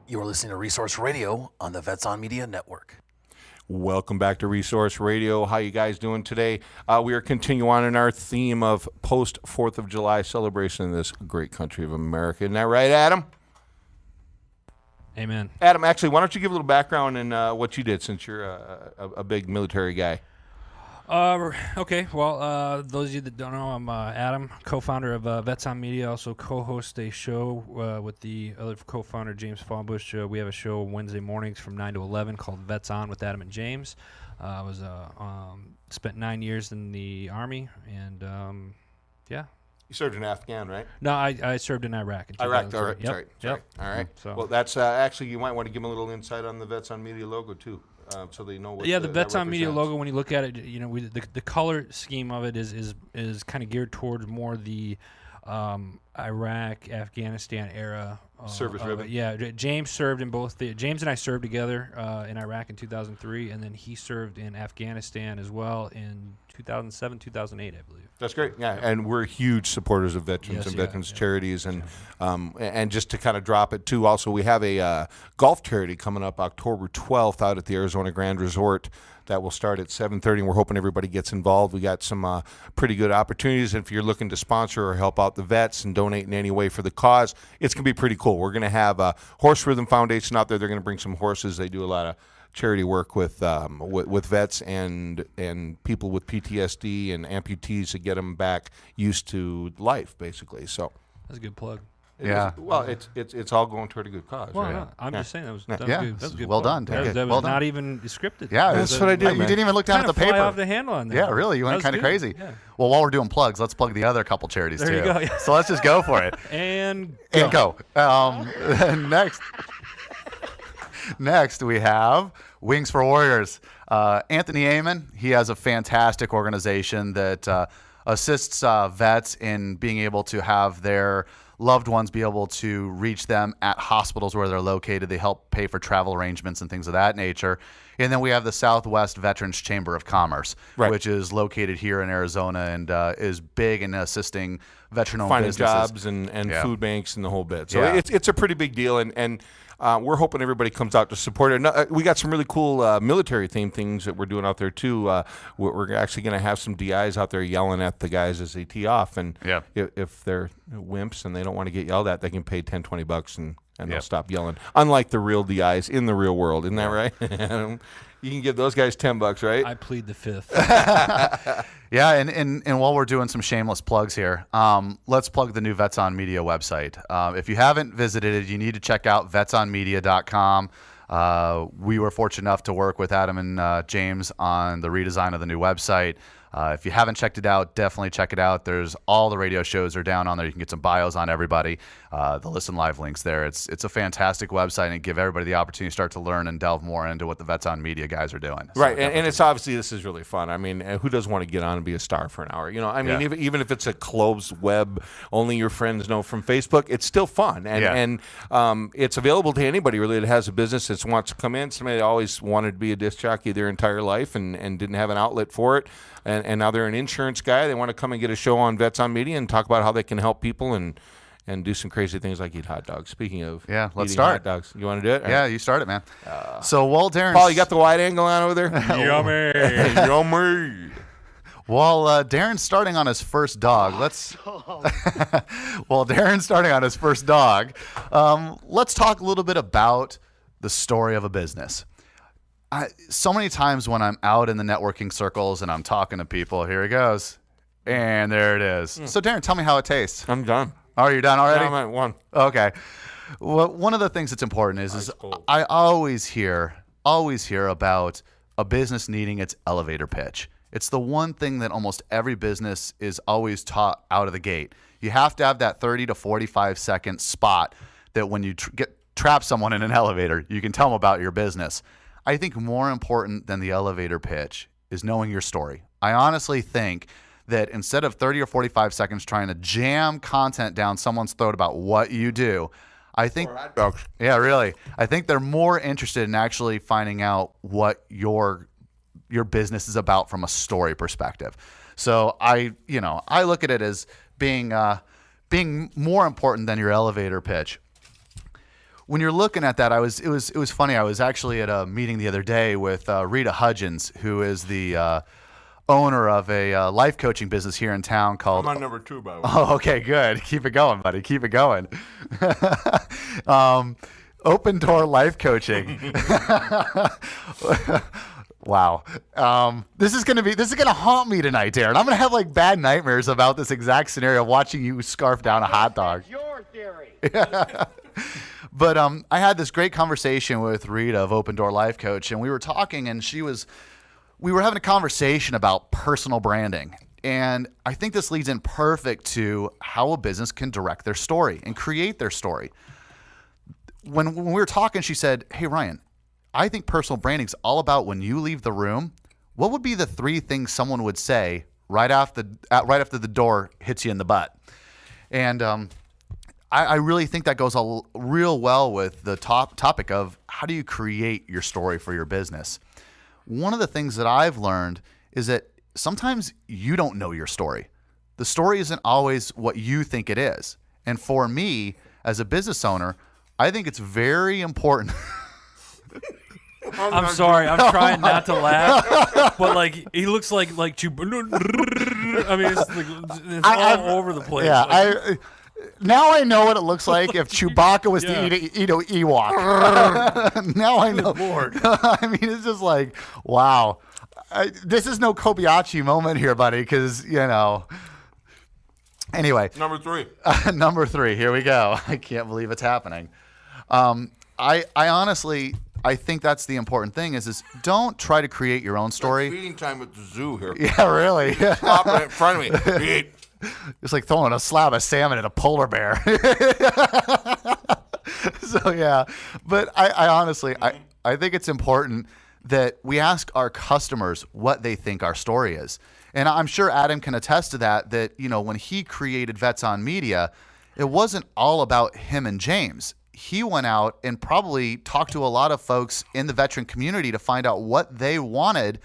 You're listening to Resource Radio on the Vets on Media Network. Welcome back to Resource Radio. How you guys doing today? We are continuing on in our theme of post-4th of July celebration in this great country of America. Isn't that right, Adam? Amen. Adam, actually, why don't you give a little background in what you did since you're a big military guy? Okay, well, those of you that don't know, I'm Adam, co-founder of Vets on Media, also co-host a show with the other co-founder, James Fallbush. We have a show Wednesday mornings from 9 to 11 called Vets On with Adam and James. I was spent 9 years in the Army, and yeah. You served in Afghan, right? No, I served in Iraq. Iraq, all right. Yep. Sorry. Yep. All right. So. Well, that's actually, you might want to give them a little insight on the Vets on Media logo, too. So they know what the Vets on Media represents. logo, when you look at it, you know, the color scheme of it is kind of geared towards more the Iraq, Afghanistan era. Service ribbon. Yeah, James served in both. James and I served together in Iraq in 2003, and then he served in Afghanistan as well in 2007, 2008, I believe. That's great. Yeah, and we're huge supporters of veterans and veterans charities, and just to kind of drop it too. Also, we have a golf charity coming up October 12th out at the Arizona Grand Resort. That will start at 7:30, and we're hoping everybody gets involved. We got some pretty good opportunities. If you're looking to sponsor or help out the vets and donate in any way for the cause, it's going to be pretty cool. We're going to have a Horse Rhythm Foundation out there. They're going to bring some horses. They do a lot of charity work with vets and people with PTSD and amputees to get them back used to life, basically. So That's a good plug. It's all going toward a good cause. Well, right? no, I'm just saying that was good. That was good. Well plug. done, Dan. That Well was done. not even scripted. Yeah, that's what I did. You didn't even look down at the paper. Fly off the handle on that. Yeah, really, you went kind of crazy. Yeah. Well, while we're doing plugs, let's plug the other couple charities There too. you go, yeah. So let's just go for it. And go. Next we have Wings for Warriors. Anthony Amon, he has a fantastic organization that assists vets in being able to have their loved ones be able to reach them at hospitals where they're located. They help pay for travel arrangements and things of that nature. And then we have the Southwest Veterans Chamber of Commerce, which is located here in Arizona and is big in assisting veteran-owned finding businesses. jobs and food banks and the whole bit. So Yeah. it's a pretty big deal, and we're hoping everybody comes out to support it. We got some really cool military-themed things that we're doing out there, too. We're actually going to have some DIs out there yelling at the guys as they tee off, and if they're wimps and they don't want to get yelled at, they can pay $10, $20 and they'll stop yelling. Unlike the real DIs in the real world. Isn't that right? You can give those guys $10, right? I plead the fifth. Yeah, and while we're doing some shameless plugs here, let's plug the new Vets on Media website. If you haven't visited it, you need to check out vetsonmedia.com. We were fortunate enough to work with Adam and James on the redesign of the new website. If you haven't checked it out, definitely check it out. There's all the radio shows are down on there. You can get some bios on everybody. The listen live links there. It's a fantastic website and give everybody the opportunity to start to learn and delve more into what the Vets on Media guys are doing. Right, and it's obviously this is really fun. I mean, who doesn't want to get on and be a star for an hour? You know, I mean, even if it's a closed web, only your friends know from Facebook, it's still fun. And it's available to anybody really that has a business that wants to come in. Somebody that always wanted to be a disc jockey their entire life and didn't have an outlet for it. And now they're an insurance guy. They want to come and get a show on Vets on Media and talk about how they can help people and do some crazy things like eat hot dogs. Speaking of let's eating start. hot dogs. You want to do it? Yeah, you start it, man. So while Darren's... Paul, you got the wide angle on over there? Yummy. Yummy. While Darren's starting on his first dog, let's talk a little bit about the story of a business. So many times when I'm out in the networking circles and I'm talking to people, here it goes, and there it is. So Darren, tell me how it tastes. I'm done. Oh, you're done already? I'm at one. Okay. Well, one of the things that's important is I always hear about a business needing its elevator pitch. It's the one thing that almost every business is always taught out of the gate. You have to have that 30 to 45 second spot that when you trap someone in an elevator, you can tell them about your business. I think more important than the elevator pitch is knowing your story. I honestly think that instead of 30 or 45 seconds trying to jam content down someone's throat about what you do, I think, yeah, really, I think they're more interested in actually finding out what your business is about from a story perspective. So I look at it as being more important than your elevator pitch. when you're looking at that, it was funny. I was actually at a meeting the other day with Rita Hudgens, who is the owner of a life coaching business here in town called. I'm on number 2, by the way. Oh, okay, good. Keep it going, buddy. Keep it going. Open Door Life Coaching. Wow. This is gonna haunt me tonight, Darren. I'm gonna have like bad nightmares about this exact scenario, watching you scarf down a hot dog. That's your theory. But I had this great conversation with Rita of Open Door Life Coach, and we were talking, and we were having a conversation about personal branding. And I think this leads in perfect to how a business can direct their story and create their story. When we were talking, she said, "Hey, Ryan, I think personal branding is all about when you leave the room, what would be the 3 things someone would say right after the door hits you in the butt?" And I really think that goes real well with the topic of how do you create your story for your business. One of the things that I've learned is that sometimes you don't know your story. The story isn't always what you think it is. And for me, as a business owner, I think it's very important. I'm sorry. I'm trying not to laugh, but like he looks like Chewbacca. I mean, it's all over the place. Yeah, Like, now I know what it looks like if Chewbacca was to eat an Ewok. Now I know. Lord. I mean, it's just like, wow. This is no Kobayashi moment here, buddy, because, Anyway. Number 3. Number 3. Here we go. I can't believe it's happening. I honestly, I think that's the important thing is don't try to create your own story. Feeding time at the zoo here. Yeah, really. Stop right in front of me. Eat. It's like throwing a slab of salmon at a polar bear. So, yeah. But I honestly, I think it's important that we ask our customers what they think our story is. And I'm sure Adam can attest to that, when he created Vets on Media, it wasn't all about him and James. He went out and probably talked to a lot of folks in the veteran community to find out what they wanted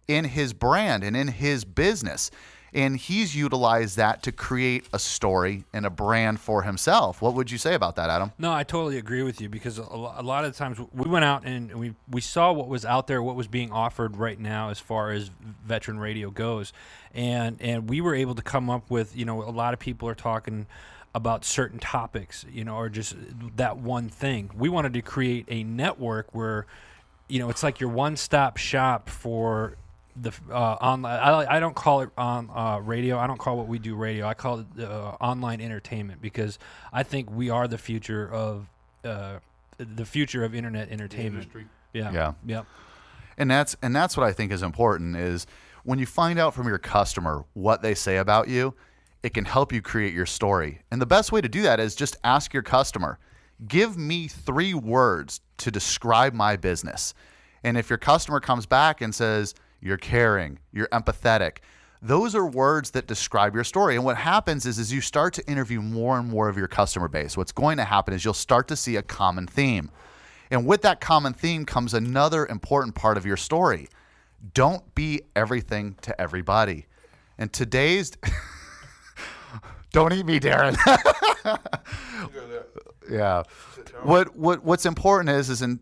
in his brand and in his business. And he's utilized that to create a story and a brand for himself. What would you say about that, Adam? No, I totally agree with you because a lot of the times we went out and we saw what was out there, what was being offered right now as far as veteran radio goes. And we were able to come up with, a lot of people are talking about certain topics, or just that one thing. We wanted to create a network where, it's like your one-stop shop for the online. I don't call it on radio. I don't call what we do radio. I call it online entertainment because I think we are the future of internet entertainment. Yeah. Yep. And that's what I think is important is when you find out from your customer what they say about you, it can help you create your story. And the best way to do that is just ask your customer, give me 3 words to describe my business. And if your customer comes back and says, you're caring, you're empathetic, those are words that describe your story. And what happens is you start to interview more and more of your customer base. What's going to happen is you'll start to see a common theme. And with that common theme comes another important part of your story. Don't be everything to everybody. And today's... Don't eat me, Darren. Yeah. What's important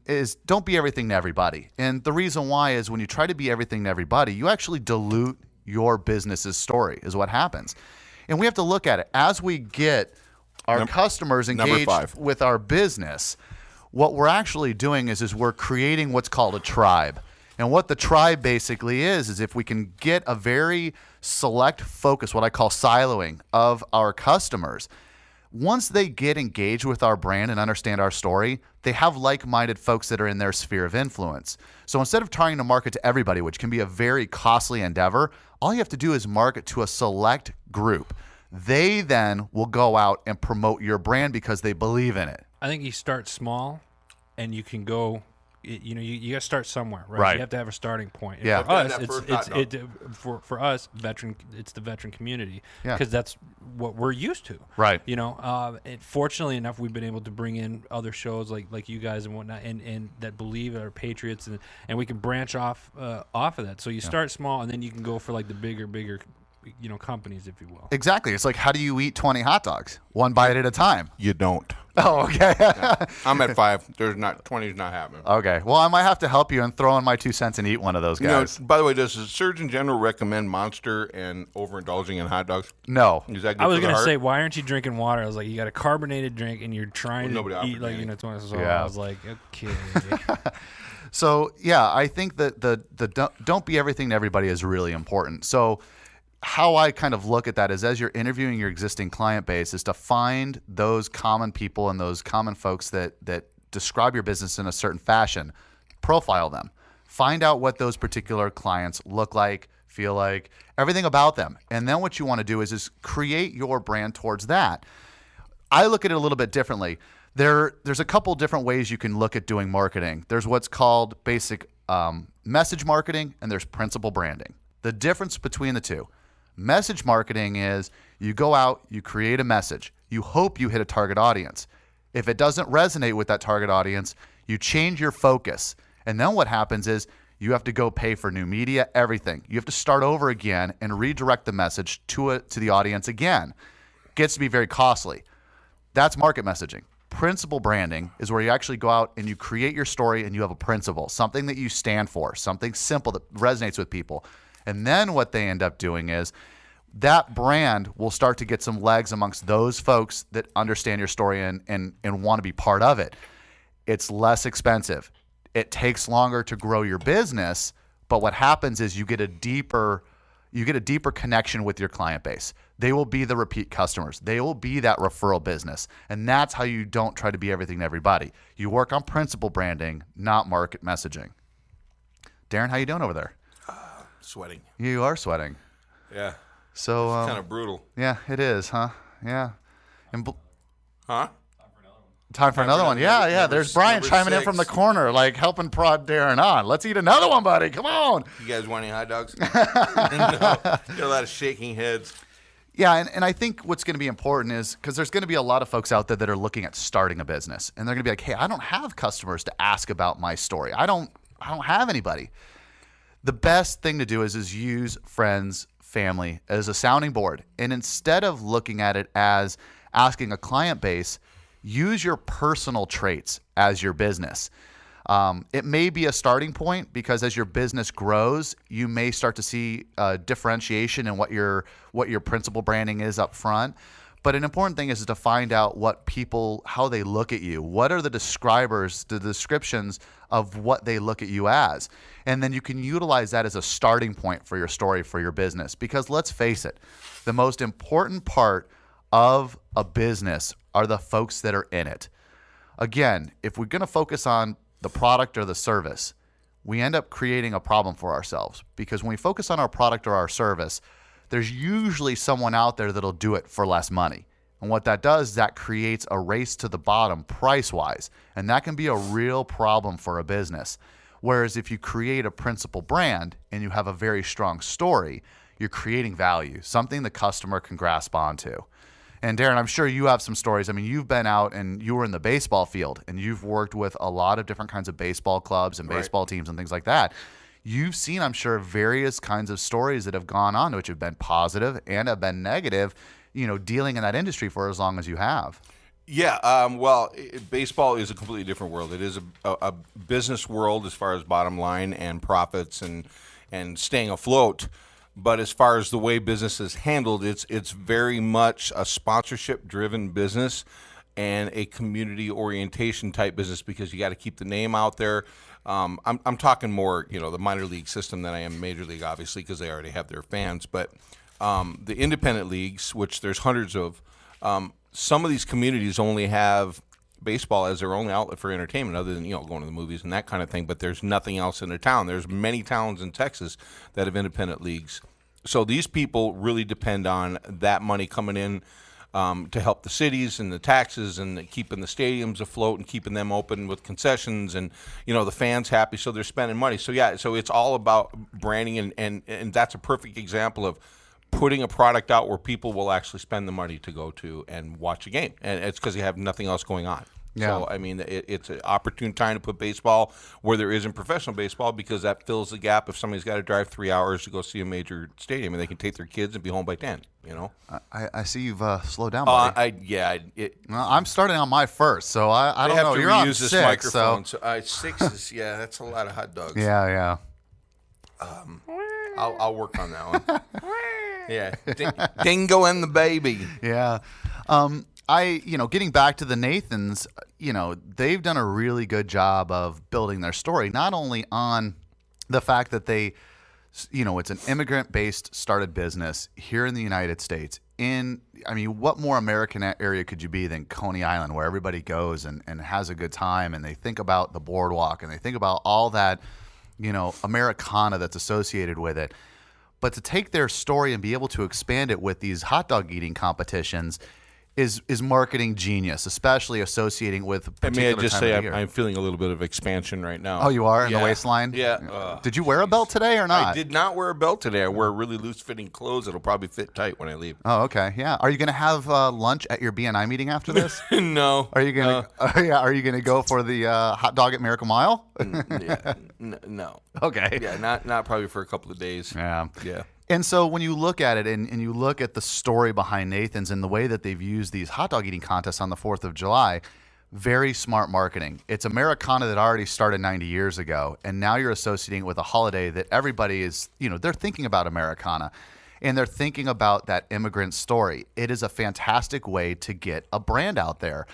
is don't be everything to everybody. And the reason why is when you try to be everything to everybody, you actually dilute your business's story is what happens. And we have to look at it. As we get our customers engaged with our business, what we're actually doing is we're creating what's called a tribe. And what the tribe basically is if we can get a very select focus, what I call siloing of our customers, once they get engaged with our brand and understand our story, they have like-minded folks that are in their sphere of influence. So instead of trying to market to everybody, which can be a very costly endeavor, all you have to do is market to a select group. They then will go out and promote your brand because they believe in it. I think you start small and you can go... You got to start somewhere, right? Right. You have to have a starting point. And Yeah. For us, it's the veteran community Yeah. because that's what we're used to, Right. And fortunately enough, we've been able to bring in other shows like you guys and whatnot, and that believe are patriots, and we can branch off of that. So you start small, and then you can go for like the bigger companies, if you will. Exactly. It's like, how do you eat 20 hot dogs? One bite at a time. You don't. Oh, okay. I'm at 5. There's not 20's not happening. Okay. Well, I might have to help you and throw in my 2 cents and eat one of those guys. By the way, does the Surgeon General recommend Monster and overindulging in hot dogs? No. Is that good I was for the going to heart? say, why aren't you drinking water? I was like, you got a carbonated drink and you're trying nobody to offered eat like me any. 20. So Yeah. I was like, okay. So, yeah, I think that the don't be everything to everybody is really important. So how I kind of look at that is, as you're interviewing your existing client base, is to find those common people and those common folks that describe your business in a certain fashion, profile them, find out what those particular clients look like, feel like, everything about them. And then what you want to do is create your brand towards that. I look at it a little bit differently. There's a couple different ways you can look at doing marketing. There's what's called basic message marketing, and there's principal branding. The difference between the two: message marketing is you go out, you create a message, you hope you hit a target audience. If it doesn't resonate with that target audience, you change your focus. And then what happens is you have to go pay for new media, everything. You have to start over again and redirect the message to the audience again. It gets to be very costly. That's market messaging. Principal branding is where you actually go out and you create your story and you have a principle, something that you stand for, something simple that resonates with people. And then what they end up doing is that brand will start to get some legs amongst those folks that understand your story and want to be part of it. It's less expensive. It takes longer to grow your business, but what happens is you get a deeper connection with your client base. They will be the repeat customers. They will be that referral business. And that's how you don't try to be everything to everybody. You work on principal branding, not market messaging. Darren, how you doing over there? Sweating. You are sweating. Yeah. So Kind of brutal. yeah, it is, huh? Yeah. And Huh? time for another one. Yeah. There's Brian number chiming in 6. from the corner, like helping prod Darren on. Let's eat another one, buddy. Come on. You guys want any hot dogs? No. Got a lot of shaking heads. Yeah, and I think what's going to be important is, because there's going to be a lot of folks out there that are looking at starting a business, and they're going to be like, hey, I don't have customers to ask about my story. I don't have anybody. The best thing to do is use friends, family as a sounding board. And instead of looking at it as asking a client base, use your personal traits as your business. It may be a starting point, because as your business grows, you may start to see differentiation in what your principal branding is up front. But an important thing is to find out how they look at you. What are the descriptions of what they look at you as? And then you can utilize that as a starting point for your story, for your business. Because let's face it, the most important part of a business are the folks that are in it. Again, if we're going to focus on the product or the service, we end up creating a problem for ourselves, because when we focus on our product or our service, there's usually someone out there that'll do it for less money. And what that does, that creates a race to the bottom price-wise, and that can be a real problem for a business. Whereas if you create a principal brand and you have a very strong story, you're creating value, something the customer can grasp onto. And Darren, I'm sure you have some stories. I mean, you've been out and you were in the baseball field, and you've worked with a lot of different kinds of baseball clubs and baseball teams and things like that. You've seen, I'm sure, various kinds of stories that have gone on, which have been positive and have been negative, dealing in that industry for as long as you have. Yeah, baseball is a completely different world. It is a business world as far as bottom line and profits and staying afloat. But as far as the way business is handled, it's very much a sponsorship-driven business and a community orientation type business, because you got to keep the name out there. I'm talking more, the minor league system than I am major league, obviously, because they already have their fans. But the independent leagues, which there's hundreds of, some of these communities only have baseball as their only outlet for entertainment, other than going to the movies and that kind of thing. But there's nothing else in their town. There's many towns in Texas that have independent leagues. So these people really depend on that money coming in to help the cities and the taxes and keeping the stadiums afloat and keeping them open with concessions and the fans happy. So they're spending money. So so it's all about branding, and that's a perfect example of putting a product out where people will actually spend the money to go to and watch a game, and it's because you have nothing else going on. So, I mean, it's an opportune time to put baseball where there isn't professional baseball because that fills the gap if somebody's got to drive 3 hours to go see a major stadium and they can take their kids and be home by 10, you know? I see you've slowed down, buddy. Well, I'm starting on my first, so I don't know. You're on 6, this microphone. so 6 is, that's a lot of hot dogs. yeah. I'll work on that one. Yeah. Dingo and the baby. Yeah. Getting back to the Nathans, they've done a really good job of building their story, not only on the fact that they, it's an immigrant-based started business here in the United States. What more American area could you be than Coney Island, where everybody goes and has a good time, and they think about the boardwalk, and they think about all that, Americana that's associated with it. But to take their story and be able to expand it with these hot dog eating competitions is marketing genius, especially associating with a particular may I just time say of the year. I'm feeling a little bit of expansion right now. Oh, you are in the waistline? Yeah. Did you wear a belt today or not? I did not wear a belt today. I wear really loose-fitting clothes that'll probably fit tight when I leave. Oh, okay. Yeah. Are you going to have lunch at your BNI meeting after this? No. Are you going to? Are you going to go for the hot dog at Miracle Mile? No. Okay. Yeah. Not probably for a couple of days. Yeah. Yeah. And so when you look at it and you look at the story behind Nathan's and the way that they've used these hot dog eating contests on the 4th of July, very smart marketing. It's Americana that already started 90 years ago, and now you're associating it with a holiday that everybody is, they're thinking about Americana, and they're thinking about that immigrant story. It is a fantastic way to get a brand out there.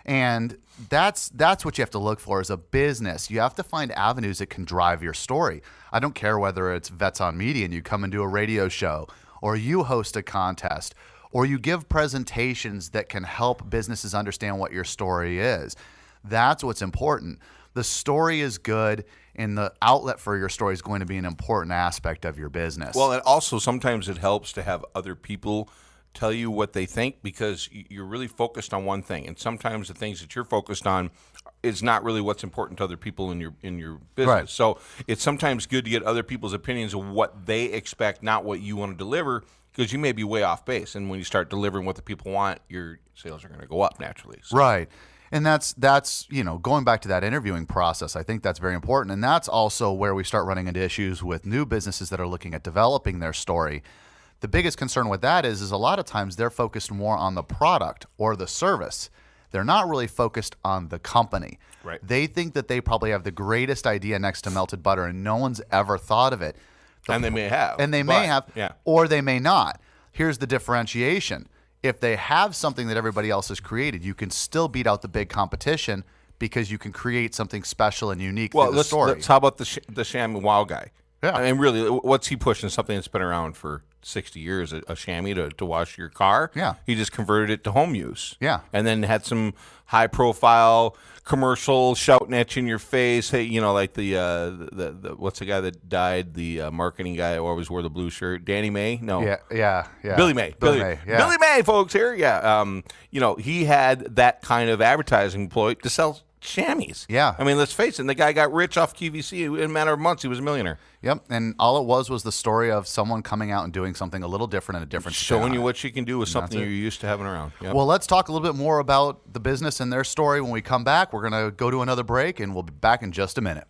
And that's what you have to look for as a business. You have to find avenues that can drive your story. I don't care whether it's Vets on Media and you come and do a radio show, or you host a contest, or you give presentations that can help businesses understand what your story is. That's what's important. The story is good, and the outlet for your story is going to be an important aspect of your business. Well, and also sometimes it helps to have other people tell you what they think, because you're really focused on one thing, and sometimes the things that you're focused on is not really what's important to other people in your business. Right. So it's sometimes good to get other people's opinions of what they expect, not what you want to deliver, because you may be way off base, and when you start delivering what the people want, your sales are going to go up naturally. So. Right. And that's going back to that interviewing process, I think that's very important. And that's also where we start running into issues with new businesses that are looking at developing their story. The biggest concern with that is a lot of times they're focused more on the product or the service. They're not really focused on the company. Right. They think that they probably have the greatest idea next to melted butter, and no one's ever thought of it. And they may have. Yeah. Or they may not. Here's the differentiation. If they have something that everybody else has created, you can still beat out the big competition because you can create something special and unique through the story. How about the Sham Wow guy? Yeah. I mean, really, what's he pushing? Something that's been around for 60 years, a chamois to wash your car. Yeah. He just converted it to home use. Yeah. And then had some high-profile commercial shouting at you in your face. Hey, like the what's the guy that died? The marketing guy who always wore the blue shirt. Danny May? No. Yeah. Billy May. Billy May. Yeah. Billy May, folks, here. Yeah. He had that kind of advertising ploy to sell chamois. Yeah. I mean, let's face it. The guy got rich off QVC. In a matter of months, he was a millionaire. Yep. And all it was the story of someone coming out and doing something a little different and a different spin Showing on you it. what you can do with something you're used to having around. Yep. Well, let's talk a little bit more about the business and their story when we come back. We're going to go to another break, and we'll be back in just a minute.